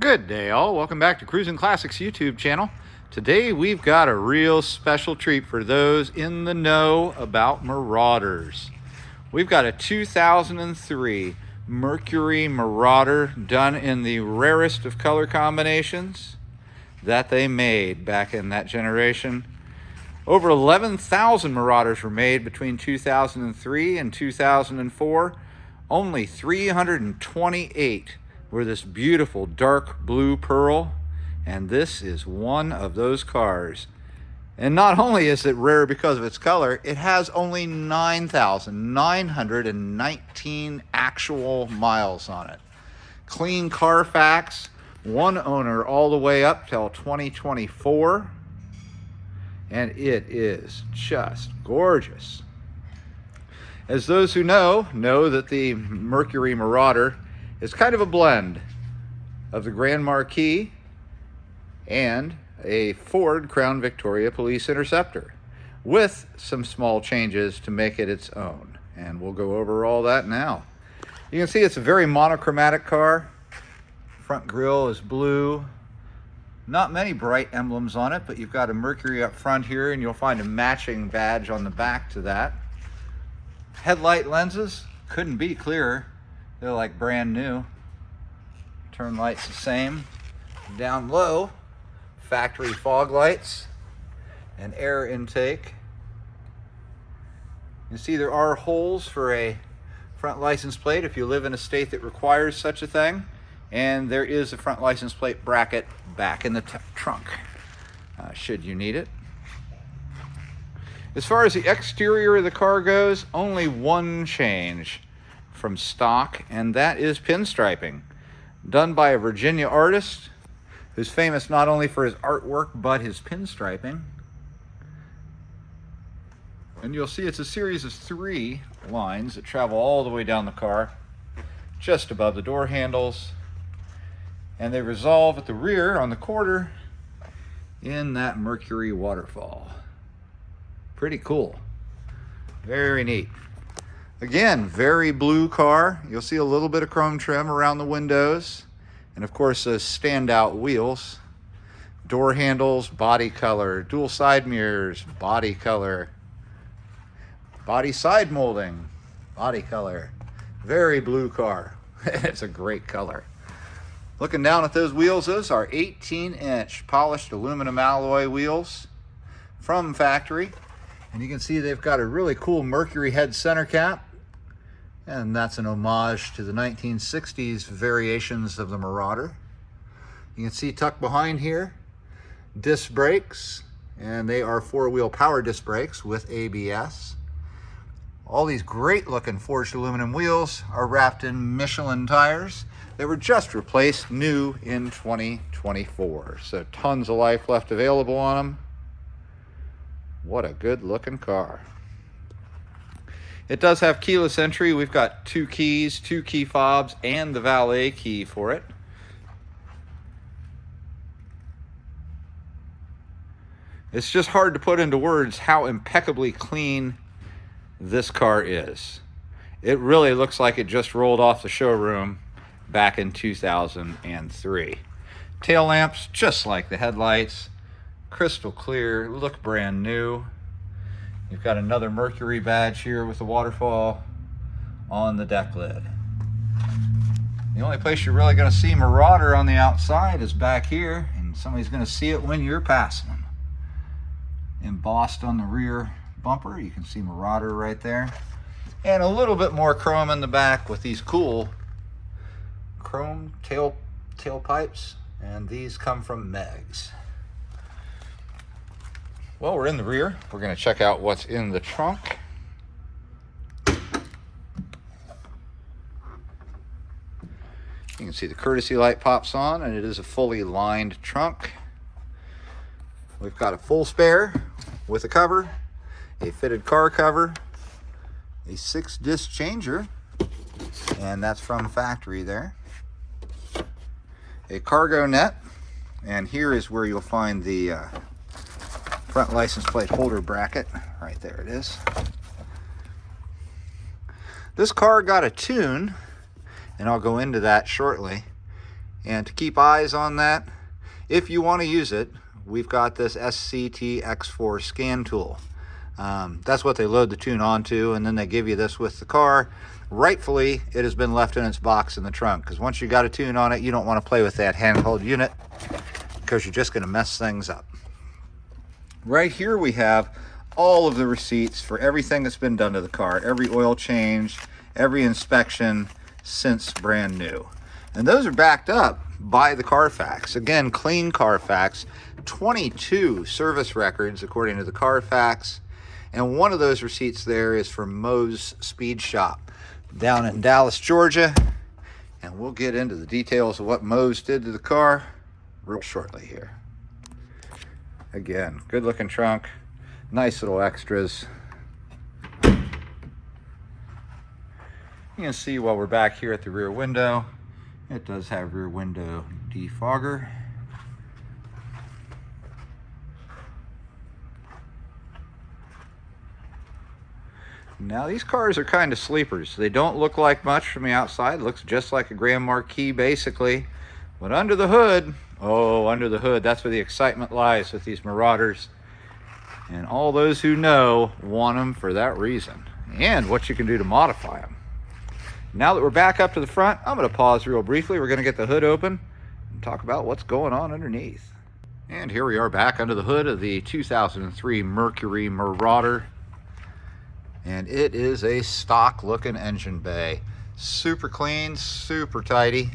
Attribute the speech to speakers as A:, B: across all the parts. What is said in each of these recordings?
A: Good day all, welcome back to Cruisin Classics YouTube channel. Today we've got a real special treat for those in the know about Marauders. We've got a 2003 Mercury Marauder done in the rarest of color combinations that they made back in that generation. Over 11,000 Marauders were made between 2003 and 2004. Only 328 were this beautiful dark blue pearl, and this is one of those cars. And not only is it rare because of its color, it has only 9,919 actual miles on it. Clean Carfax, one owner all the way up till 2024, and it is just gorgeous. As those who know that the Mercury Marauder is kind of a blend of the Grand Marquis and a Ford Crown Victoria Police Interceptor with some small changes to make it its own. And we'll go over all that now. You can see it's a very monochromatic car. Front grille is blue. Not many bright emblems on it, but you've got a Mercury up front here, and you'll find a matching badge on the back to that. Headlight lenses couldn't be clearer. They're like brand new. Turn lights the same. Down low, factory fog lights and air intake. You see there are holes for a front license plate if you live in a state that requires such a thing. And there is a front license plate bracket back in the trunk, should you need it. As far as the exterior of the car goes, only one change from stock, and that is pinstriping, done by a Virginia artist who's famous not only for his artwork but his pinstriping. And you'll see it's a series of 3 lines that travel all the way down the car, just above the door handles, and they resolve at the rear on the quarter in that Mercury waterfall. Pretty cool. Very neat. Again, very blue car. You'll see a little bit of chrome trim around the windows. And of course, those standout wheels. Door handles, body color. Dual side mirrors, body color. Body side molding, body color. Very blue car. It's a great color. Looking down at those wheels, those are 18-inch polished aluminum alloy wheels from factory. And you can see they've got a really cool Mercury head center cap. And that's an homage to the 1960s variations of the Marauder. You can see tucked behind here, disc brakes, and they are 4-wheel power disc brakes with ABS. All these great looking forged aluminum wheels are wrapped in Michelin tires. They were just replaced new in 2024. So tons of life left available on them. What a good looking car. It does have keyless entry. We've got 2 keys, 2 key fobs, and the valet key for it. It's just hard to put into words how impeccably clean this car is. It really looks like it just rolled off the showroom back in 2003. Tail lamps, just like the headlights. Crystal clear, look brand new. You've got another Mercury badge here with the waterfall on the deck lid. The only place you're really going to see Marauder on the outside is back here, and somebody's going to see it when you're passing them. Embossed on the rear bumper, you can see Marauder right there. And a little bit more chrome in the back with these cool chrome tailpipes, and these come from Meg's. Well, we're in the rear. We're going to check out what's in the trunk. You can see the courtesy light pops on, and it is a fully lined trunk. We've got a full spare with a cover, a fitted car cover, a 6-disc changer, and that's from factory there. A cargo net, and here is where you'll find the front license plate holder bracket. Right there it is. This car got a tune, and I'll go into that shortly. And to keep eyes on that, if you want to use it, we've got this SCT X4 scan tool. That's what they load the tune onto, and then they give you this with the car. Rightfully, it has been left in its box in the trunk, because once you got a tune on it, you don't want to play with that handheld unit, because you're just going to mess things up. Right here we have all of the receipts for everything that's been done to the car, every oil change, every inspection since brand new. And those are backed up by the Carfax. Again, clean Carfax, 22 service records according to the Carfax. And one of those receipts there is from Moe's Speed Shop down in Dallas, Georgia. And we'll get into the details of what Moe's did to the car real shortly here. Again, good looking trunk, nice little extras. You can see while we're back here at the rear window, it does have rear window defogger. Now these cars are kind of sleepers. They don't look like much from the outside. It looks just like a Grand Marquis basically. But under the hood, oh, under the hood, that's where the excitement lies with these Marauders. And all those who know want them for that reason. And what you can do to modify them. Now that we're back up to the front, I'm going to pause real briefly. We're going to get the hood open and talk about what's going on underneath. And here we are back under the hood of the 2003 Mercury Marauder. And it is a stock looking engine bay. Super clean, super tidy.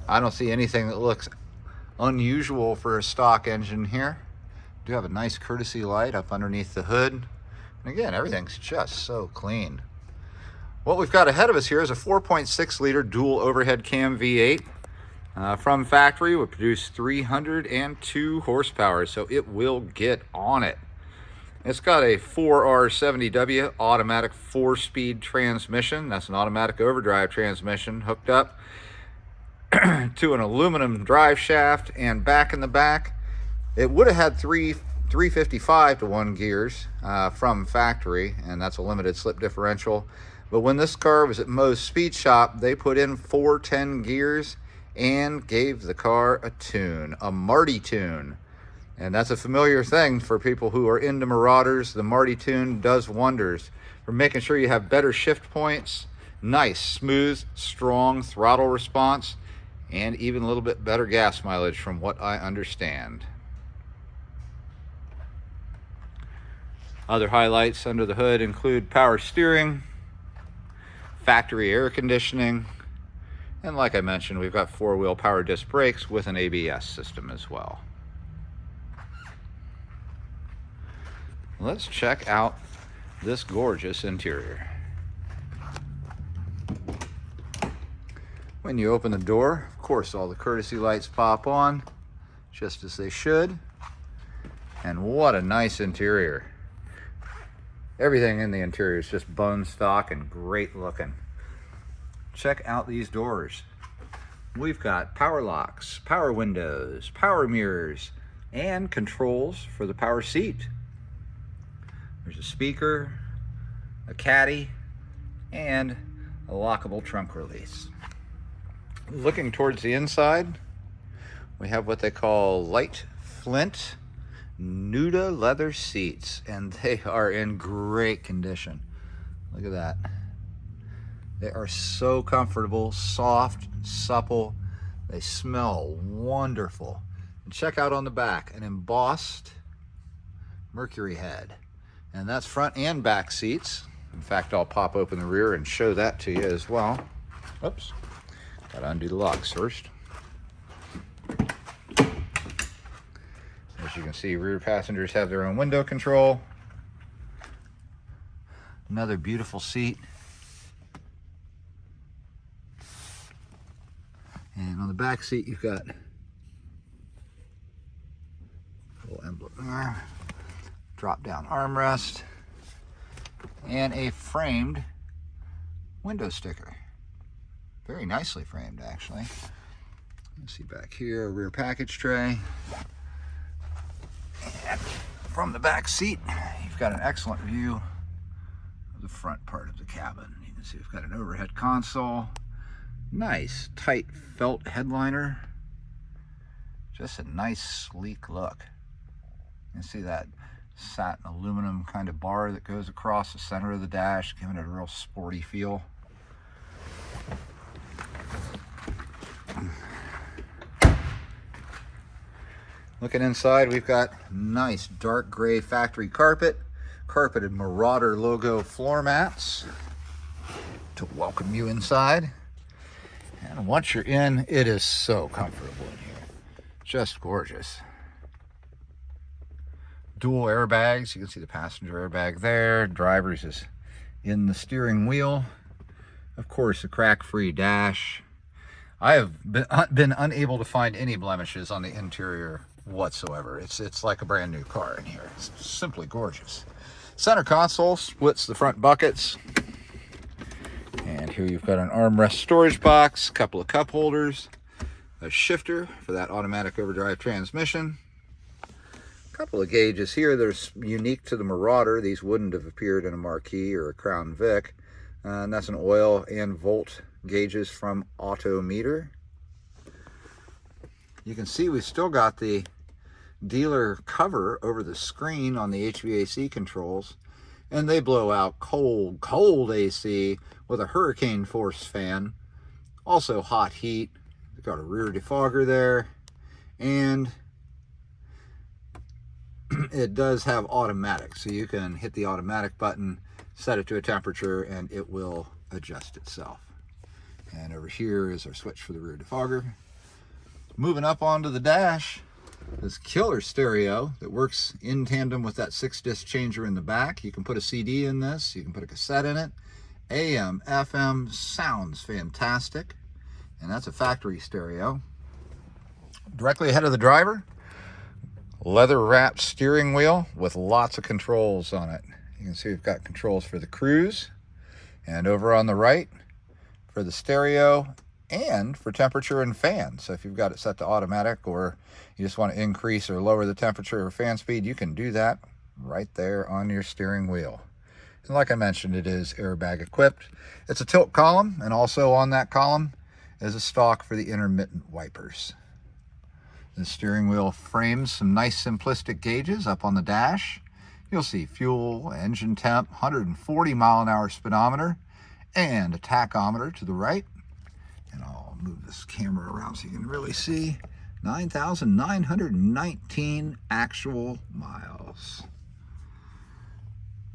A: I don't see anything that looks unusual for a stock engine here. Do have a nice courtesy light up underneath the hood. And again, everything's just so clean. What we've got ahead of us here is a 4.6 liter dual overhead cam V8. From factory, will produce 302 horsepower, so it will get on it. It's got a 4R70W automatic 4-speed transmission. That's an automatic overdrive transmission hooked up to an aluminum drive shaft, and back in the back, it would have had 355 to 1 gears from factory, and that's a limited slip differential. But when this car was at Moe's Speed Shop, they put in 410 gears and gave the car a tune, a Marty tune. And that's a familiar thing for people who are into Marauders. The Marty tune does wonders for making sure you have better shift points, nice, smooth, strong throttle response, and even a little bit better gas mileage from what I understand. Other highlights under the hood include power steering, factory air conditioning, and like I mentioned, we've got 4-wheel power disc brakes with an ABS system as well. Let's check out this gorgeous interior. When you open the door, of course, all the courtesy lights pop on, just as they should. And what a nice interior. Everything in the interior is just bone stock and great looking. Check out these doors. We've got power locks, power windows, power mirrors, and controls for the power seat. There's a speaker, a caddy, and a lockable trunk release. Looking towards the inside, we have what they call light flint Nuda leather seats, and they are in great condition. Look at that. They are so comfortable, soft, supple. They smell wonderful. And check out on the back, an embossed Mercury head. And that's front and back seats. In fact, I'll pop open the rear and show that to you as well. Oops, gotta undo the locks first. As you can see, rear passengers have their own window control. Another beautiful seat. And on the back seat, you've got a little emblem there. Drop down armrest, and a framed window sticker. Very nicely framed, actually. Let's see back here, a rear package tray. And from the back seat, you've got an excellent view of the front part of the cabin. You can see we've got an overhead console, Nice tight felt headliner. Just a nice sleek look. You can see that satin aluminum kind of bar that goes across the center of the dash, giving it a real sporty feel. Looking inside, we've got nice dark gray factory carpet, carpeted Marauder logo floor mats to welcome you inside. And once you're in, it is so comfortable in here. Just gorgeous. Dual airbags. You can see the passenger airbag there. Driver's is in the steering wheel. Of course, a crack-free dash. I have been unable to find any blemishes on the interior whatsoever. It's like a brand new car in here. It's simply gorgeous. Center console splits the front buckets. And here you've got an armrest storage box, a couple of cup holders, a shifter for that automatic overdrive transmission. A couple of gauges here that are unique to the Marauder. These wouldn't have appeared in a Marquis or a Crown Vic. And that's an oil and volt gauges from Autometer. You can see we've still got the dealer cover over the screen on the HVAC controls, and they blow out cold AC with a hurricane force fan. Also hot heat. We've got a rear defogger there, and it does have automatic, so you can hit the automatic button, set it to a temperature, and it will adjust itself. And over here is our switch for the rear defogger. Moving up onto the dash, this killer stereo that works in tandem with that 6-disc changer in the back. You can put a CD in this, you can put a cassette in it. AM, FM, sounds fantastic. And that's a factory stereo. Directly ahead of the driver, leather-wrapped steering wheel with lots of controls on it. You can see we've got controls for the cruise, and over on the right for the stereo and for temperature and fan. So if you've got it set to automatic, or you just want to increase or lower the temperature or fan speed, you can do that right there on your steering wheel. And like I mentioned, it is airbag equipped. It's a tilt column, and also on that column is a stalk for the intermittent wipers. The steering wheel frames some nice simplistic gauges up on the dash. You'll see fuel, engine temp, 140 mile-an-hour speedometer, and a tachometer to the right. And I'll move this camera around so you can really see 9,919 actual miles.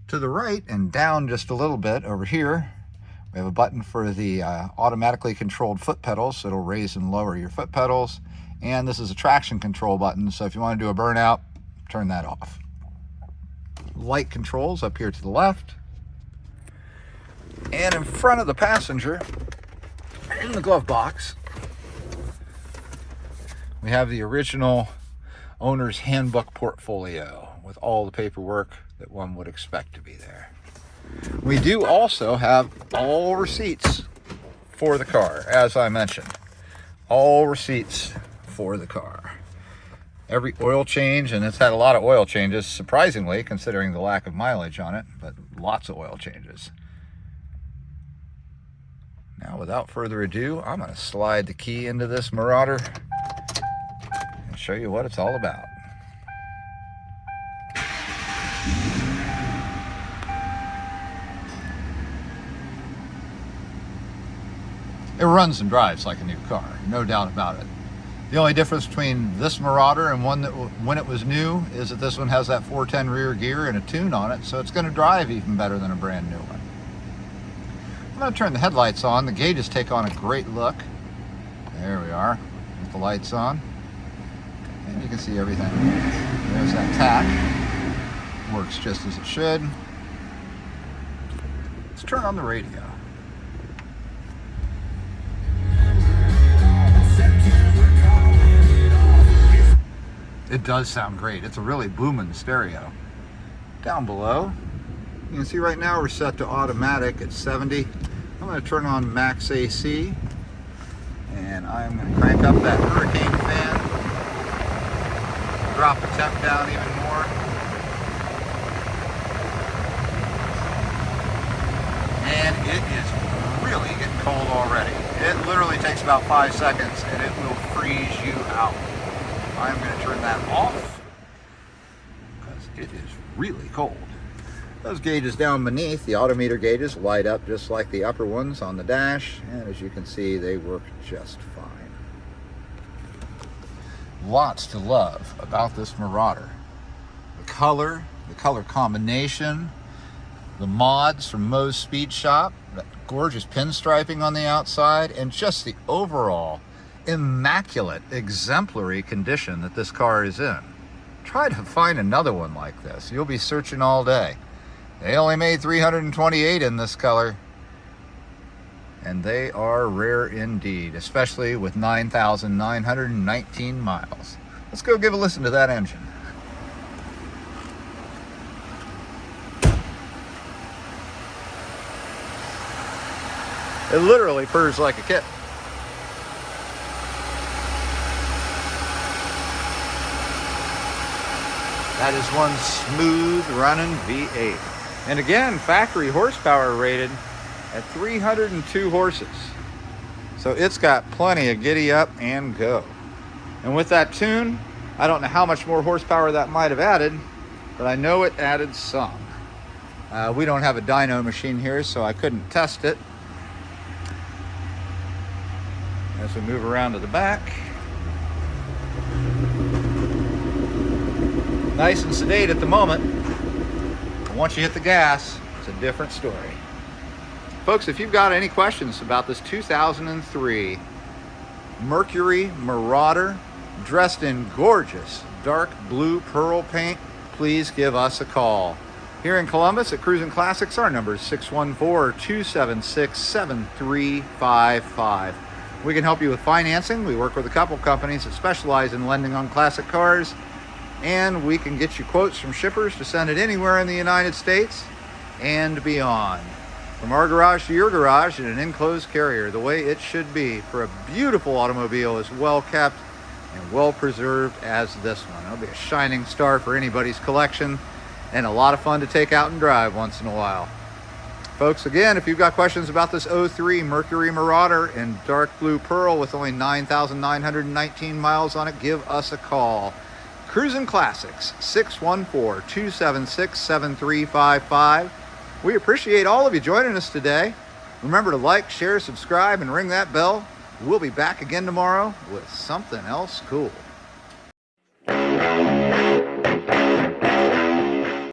A: To the right and down just a little bit over here, we have a button for the automatically controlled foot pedals, so it'll raise and lower your foot pedals. And this is a traction control button, so if you want to do a burnout, turn that off. Light controls up here to the left. And in front of the passenger, in the glove box, we have the original owner's handbook portfolio with all the paperwork that one would expect to be there. We do also have all receipts for the car, as I mentioned. All receipts for the car. Every oil change, and it's had a lot of oil changes, surprisingly, considering the lack of mileage on it, but lots of oil changes. Now, without further ado, I'm going to slide the key into this Marauder and show you what it's all about. It runs and drives like a new car, no doubt about it. The only difference between this Marauder and one that when it was new is that this one has that 410 rear gear and a tune on it, so it's going to drive even better than a brand new one. I'm going to turn the headlights on. The gauges take on a great look. There we are, with the lights on. And you can see everything. There's that tack. Works just as it should. Let's turn on the radio. It does sound great. It's a really booming stereo. Down below, you can see right now we're set to automatic at 70. I'm going to turn on max AC, and I'm going to crank up that hurricane fan, drop the temp down even more. And it is really getting cold already. It literally about 5 seconds and it will freeze you out. I'm going to turn that off because it is really cold. Those gauges down beneath, the odometer gauges, light up just like the upper ones on the dash, and as you can see, they work just fine. Lots to love about this Marauder. The color combination, the mods from Moe's Speed Shop, that gorgeous pinstriping on the outside, and just the overall immaculate, exemplary condition that this car is in. Try to find another one like this. You'll be searching all day. They only made 328 in this color, and they are rare indeed, especially with 9,919 miles. Let's go give a listen to that engine. It literally purrs like a kitten. That is one smooth running V8. And again, factory horsepower rated at 302 horses. So it's got plenty of giddy up and go. And with that tune, I don't know how much more horsepower that might have added, but I know it added some. We don't have a dyno machine here, so I couldn't test it. As we move around to the back. Nice and sedate at the moment. But once you hit the gas, it's a different story. Folks, if you've got any questions about this 2003 Mercury Marauder, dressed in gorgeous dark blue pearl paint, please give us a call. Here in Columbus at Cruisin Classics, our number is 614-276-7355. We can help you with financing. We work with a couple companies that specialize in lending on classic cars, and we can get you quotes from shippers to send it anywhere in the United States and beyond. From our garage to your garage in an enclosed carrier, the way it should be for a beautiful automobile as well kept and well preserved as this one. It'll be a shining star for anybody's collection and a lot of fun to take out and drive once in a while. Folks, again, if you've got questions about this 03 Mercury Marauder in dark blue pearl with only 9,919 miles on it, give us a call. Cruisin Classics, 614-276-7355. We appreciate all of you joining us today. Remember to like, share, subscribe, and ring that bell. We'll be back again tomorrow with something else cool.